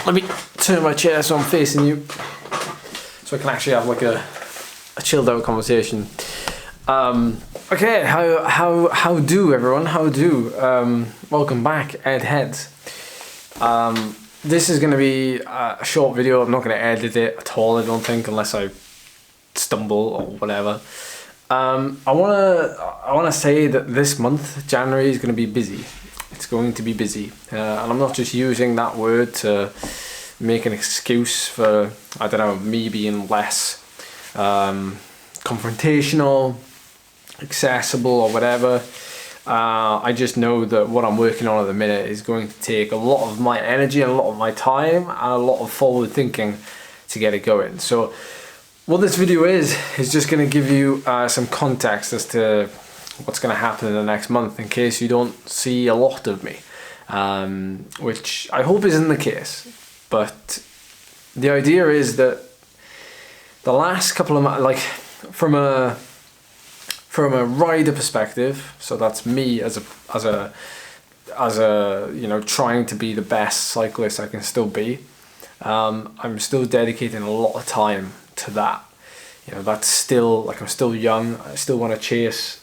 Let me turn my chair so I'm facing you, so I can actually have like a chilled out conversation. Okay, how do everyone? How do? Welcome back, Ed Heads. This is going to be a short video. I'm not going to edit it at all, I don't think, unless I stumble or whatever. I wanna say that this month, January, is going to be busy. It's going to be busy, and I'm not just using that word to make an excuse for, I don't know, me being less confrontational, accessible, or whatever. I just know that what I'm working on at the minute is going to take a lot of my energy and a lot of my time and a lot of forward thinking to get it going. So what this video is just going to give you some context as to what's going to happen in the next month, in case you don't see a lot of me, which I hope isn't the case. But the idea is that the last couple of months, like from a rider perspective, so that's me as a you know, trying to be the best cyclist I can still be. I'm still dedicating a lot of time to that. You know, that's still, like, I'm still young. I still want to chase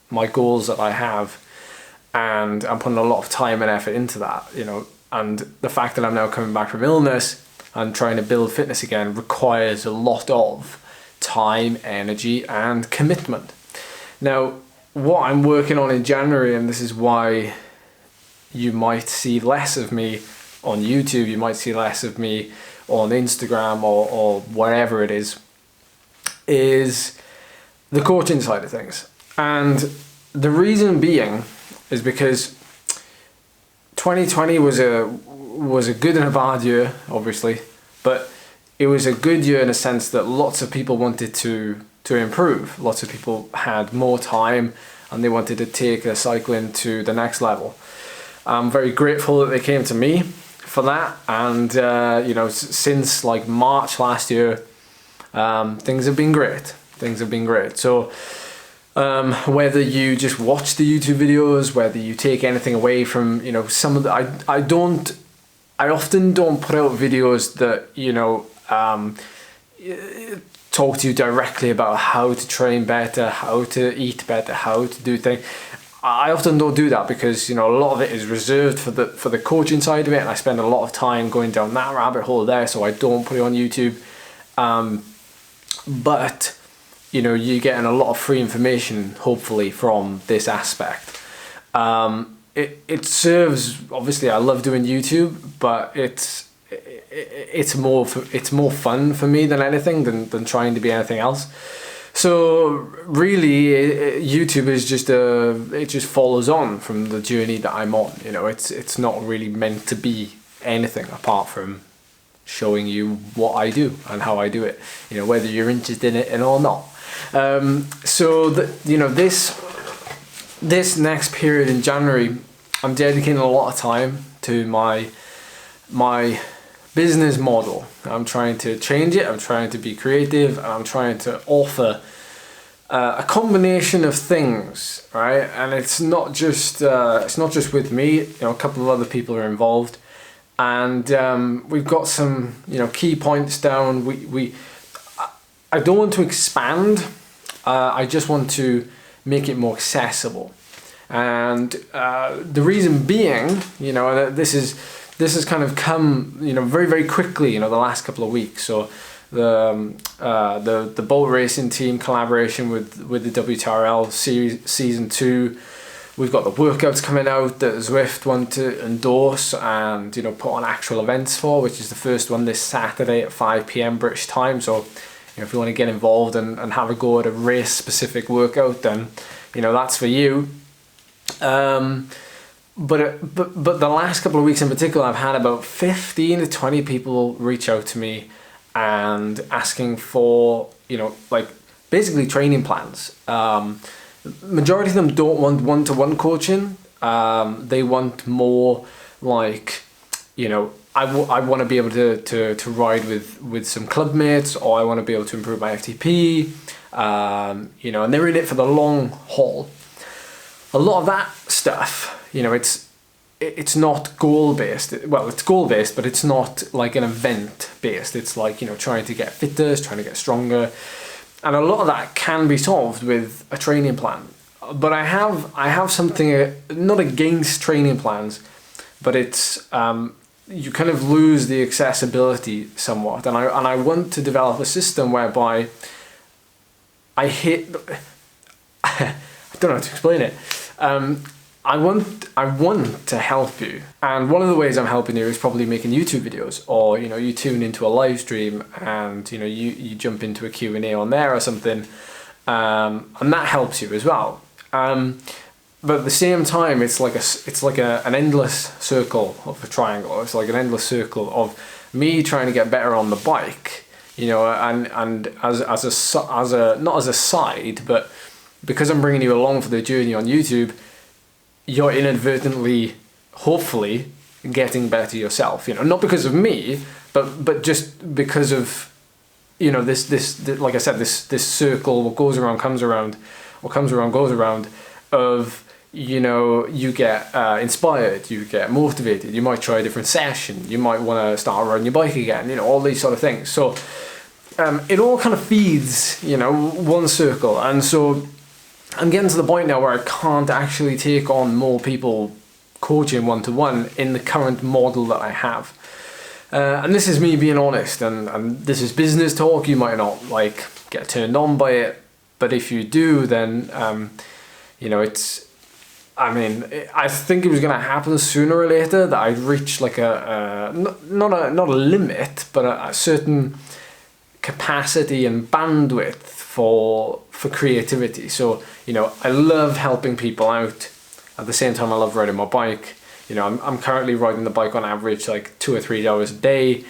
my goals that I have, and I'm putting a lot of time and effort into that, you know. And the fact that I'm now coming back from illness and trying to build fitness again requires a lot of time, energy, and commitment. Now, what I'm working on in January, and this is why you might see less of me on YouTube, you might see less of me on Instagram or wherever it is the coaching side of things. And the reason being is because 2020 was a good and a bad year, obviously, but it was a good year in a sense that lots of people wanted to improve. Lots of people had more time and they wanted to take their cycling to the next level. I'm very grateful that they came to me for that, and you know, since like March last year, things have been great. So whether you just watch the YouTube videos, whether you take anything away from, you know, some of the, I often don't put out videos that, you know, talk to you directly about how to train better, how to eat better, how to do things. I often don't do that because, you know, a lot of it is reserved for the coaching side of it, and I spend a lot of time going down that rabbit hole there, so I don't put it on YouTube. But you know, you're getting a lot of free information, hopefully, from this aspect. It serves, obviously, I love doing YouTube, but it's more fun for me than anything, than trying to be anything else. So really, YouTube is just it just follows on from the journey that I'm on. You know, it's not really meant to be anything apart from showing you what I do and how I do it. You know, whether you're interested in it or not. So you know, this next period in January, I'm dedicating a lot of time to my business model. I'm trying to change it. I'm trying to be creative, and I'm trying to offer a combination of things, right? And it's not just with me. You know, a couple of other people are involved, and we've got some, you know, key points down. I don't want to expand. I just want to make it more accessible, and the reason being, you know, this has kind of come, you know, very, very quickly, you know, the last couple of weeks. So the boat racing team collaboration with the WTRL series season 2, we've got the workouts coming out that Zwift want to endorse and, you know, put on actual events for, which is the first one this Saturday at 5 PM British time. So, you know, if you want to get involved and have a go at a race specific workout, then, you know, that's for you. But the last couple of weeks in particular, I've had about 15 to 20 people reach out to me and asking for, you know, like basically training plans. Majority of them don't want one-to-one coaching. They want more like, you know, I want to be able to ride with some club mates, or I want to be able to improve my FTP, you know, and they're in it for the long haul. A lot of that stuff, you know, it's it's not goal based. Well, it's goal based, but it's not like an event based. It's like, you know, trying to get fitter, trying to get stronger, and a lot of that can be solved with a training plan. But I have something not against training plans, but it's you kind of lose the accessibility somewhat, and I want to develop a system whereby I don't know how to explain it. I want to help you, and one of the ways I'm helping you is probably making YouTube videos, or, you know, you tune into a live stream and, you know, you jump into a Q&A on there or something, and that helps you as well. But at the same time, it's like an endless circle of a triangle. It's like an endless circle of me trying to get better on the bike, you know, and as a not as a side, but because I'm bringing you along for the journey on YouTube, you're inadvertently, hopefully, getting better yourself. You know, not because of me, but just because of, you know, this like I said, this circle, what goes around comes around, what comes around goes around, of, you know, you get inspired, you get motivated, you might try a different session, you might want to start riding your bike again, you know, all these sort of things. So it all kind of feeds, you know, one circle. And so I'm getting to the point now where I can't actually take on more people coaching one-to-one in the current model that I have. And this is me being honest, and this is business talk. You might not like get turned on by it, but if you do, then you know, I think it was going to happen sooner or later that I'd reach like not a limit, but a certain capacity and bandwidth for creativity. So, you know, I love helping people out. At the same time, I love riding my bike. You know, I'm currently riding the bike on average like 2 or 3 hours a day,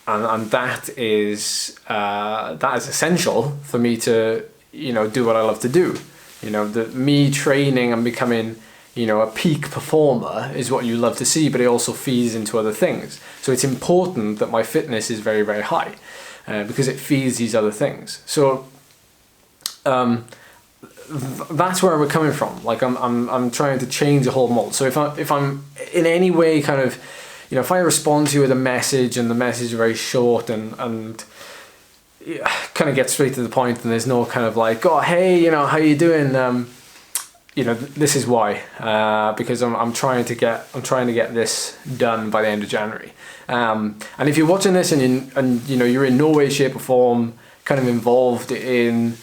and that is essential for me to, you know, do what I love to do. You know, me training and becoming, you know, a peak performer is what you love to see, but it also feeds into other things. So it's important that my fitness is very, very high, because it feeds these other things. So that's where we're coming from. Like I'm trying to change the whole mold. So if I'm in any way kind of, you know, if I respond to you with a message and the message is very short and kind of get straight to the point, and there's no kind of like, oh, hey, you know, how you doing? You know, this is why, because I'm trying to get this done by the end of January. And if you're watching this and you know, you're in no way, shape or form kind of involved in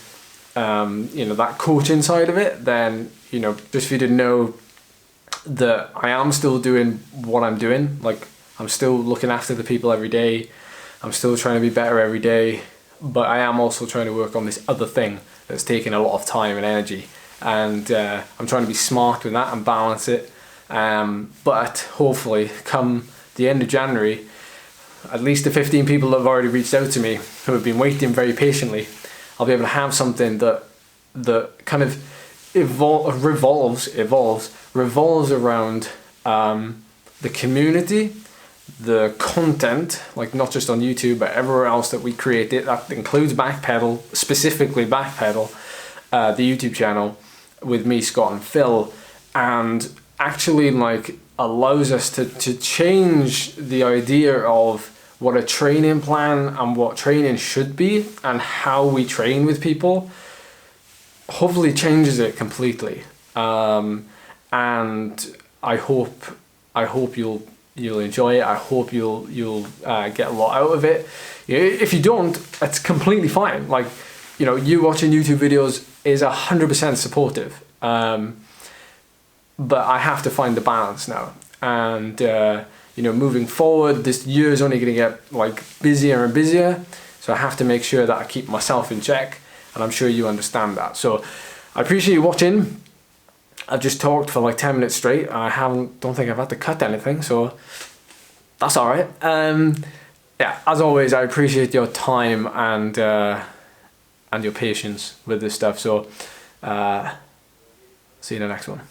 you know, that coaching side of it, then, you know, just for you to know that I am still doing what I'm doing. Like, I'm still looking after the people every day. I'm still trying to be better every day. But I am also trying to work on this other thing that's taking a lot of time and energy, and I'm trying to be smart with that and balance it. But hopefully, come the end of January, at least the 15 people that have already reached out to me, who have been waiting very patiently, I'll be able to have something that kind of revolves around the community, the content, like not just on YouTube but everywhere else that we create. That includes Backpedal, specifically Backpedal, the YouTube channel with me, Scott and Phil, and actually like allows us to change the idea of what a training plan and what training should be and how we train with people. Hopefully changes it completely, and I hope you'll enjoy it. I hope you'll get a lot out of it. If you don't, it's completely fine. Like, you know, you watching YouTube videos is 100% supportive, but I have to find the balance now. And you know, moving forward, this year is only going to get like busier and busier, so I have to make sure that I keep myself in check, and I'm sure you understand that. So I appreciate you watching. I've just talked for like 10 minutes straight. I don't think I've had to cut anything, so that's all right. Yeah, as always, I appreciate your time and your patience with this stuff. So see you in the next one.